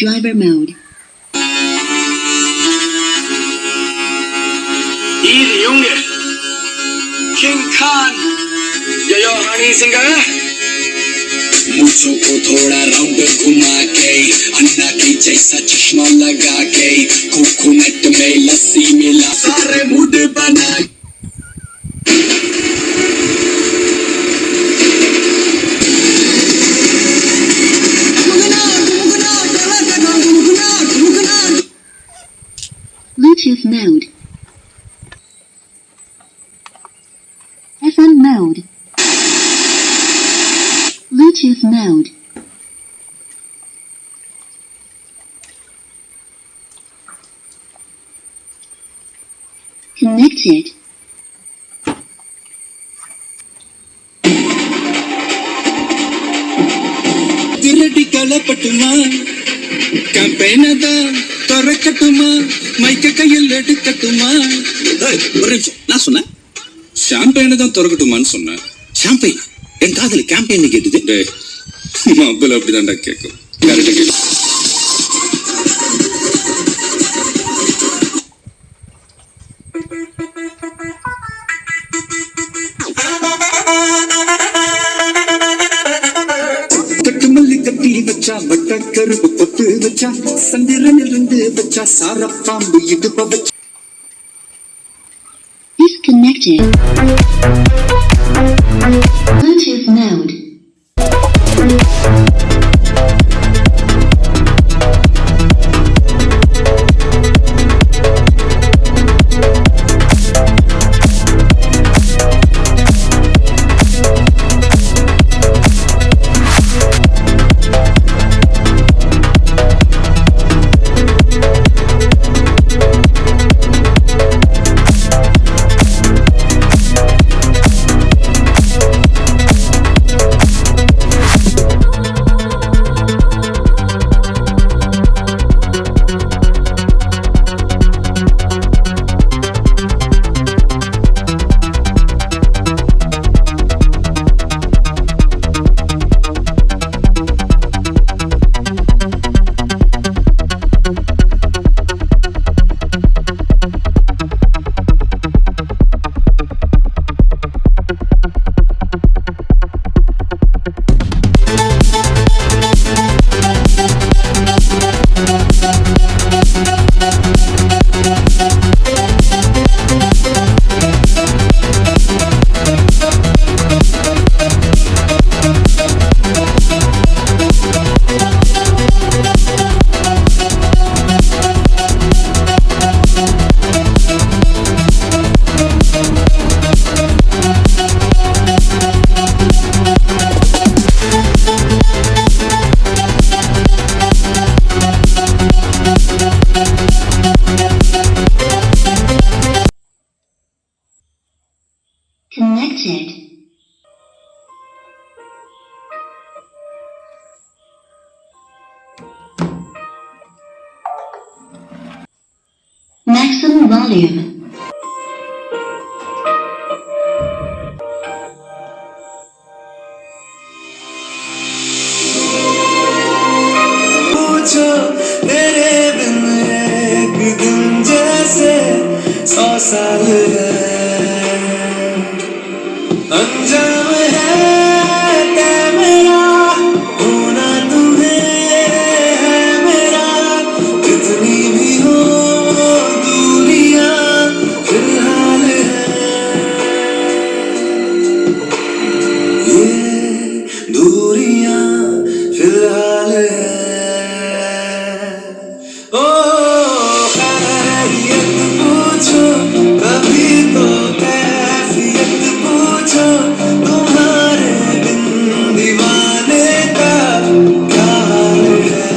driver mode. Easy, junge. King Khan. यो हनी सिंह मुझको को थोड़ा राउंड घुमा के अन्ना के जैसा चश्मा लगा के कोकोनट में लस्सी मिला सारे मूड बना Bluetooth mode. FM mode. Bluetooth mode. Connected. திரடிக்கல பட்டுமா கம்பெனதா தொரக்கட்டுமா மைக்க கையில் எடுக்கட்டுமா ஒரு நிமிஷம் நான் சொன்னேன் ஷாம்பெயினை தான் திறக்கட்டுமான்னு சொன்னேன் ஷாம்பெயின் என் காதல் கேம்பெயின் கேட்டுது மப்பிள் அப்படிதான்டா கேட்கும் கரெக்டா கேட்கும் கட்டுமல்லி கட்டி வச்சா வட்ட கருப்பு பொட்டு வச்சா சந்திரன் இருந்து வச்சா சாரப்பாம்பு இடுப்ப வச்சா Disconnected. Bluetooth mode. Connected. Maximum volume. पूछो मेरे बिन एक दिन जैसे 100 साल है अंजाम है क्या मेरा होना तुम्हें है मेरा कितनी भी हो दूरियां फिलहाल है ये दूरियां फिलहाल है ओ खैरियत पूछो कभी तो कैफियत पूछो तुम्हारे बिन दीवाने का क्या हाल है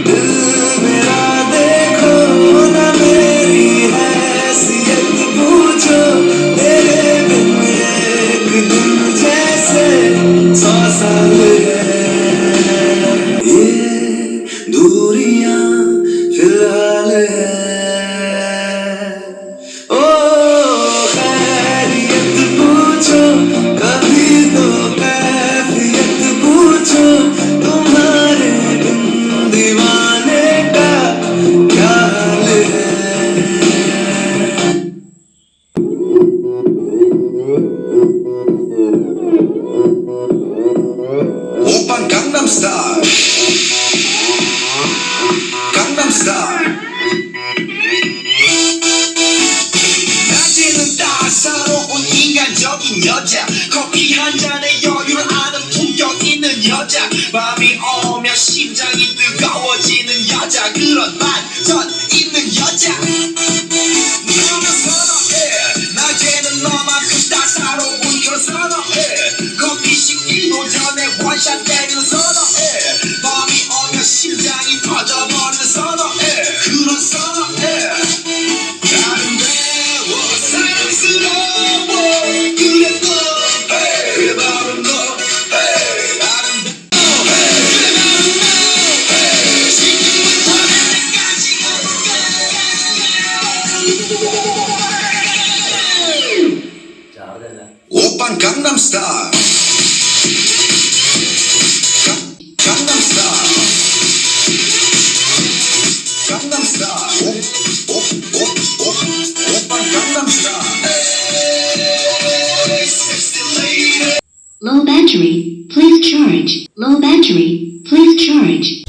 दिल मेरा देखो ना मेरी हैसियत पूछो तेरे बिन एक दिन जैसे 100 साल 오빤 강남스타일 강남스타일 낮에는 따사로운 인간적인 여자 커피 한 잔에 여유를 아는 품격 있는 여자 밤이 오면 심장이 뜨거워지는 여자 그런 반전 있는 여자 너는 선호해 낮에는 너만큼 따사로운 그런 선호해 커피 식기도 전에 원샷 때리는 선호해 밤이 오면 심장이 터져버리는 선호해 그런 선호해 아름다워 사랑스러워 그래 너 그래 바로 너 아름다워 그래 바로 너 지금부터 내일까지 오빤 강남스타일 강남스타일 강남스타일 오빤 강남스타일 sexy lady Low battery, please charge. Low battery, please charge.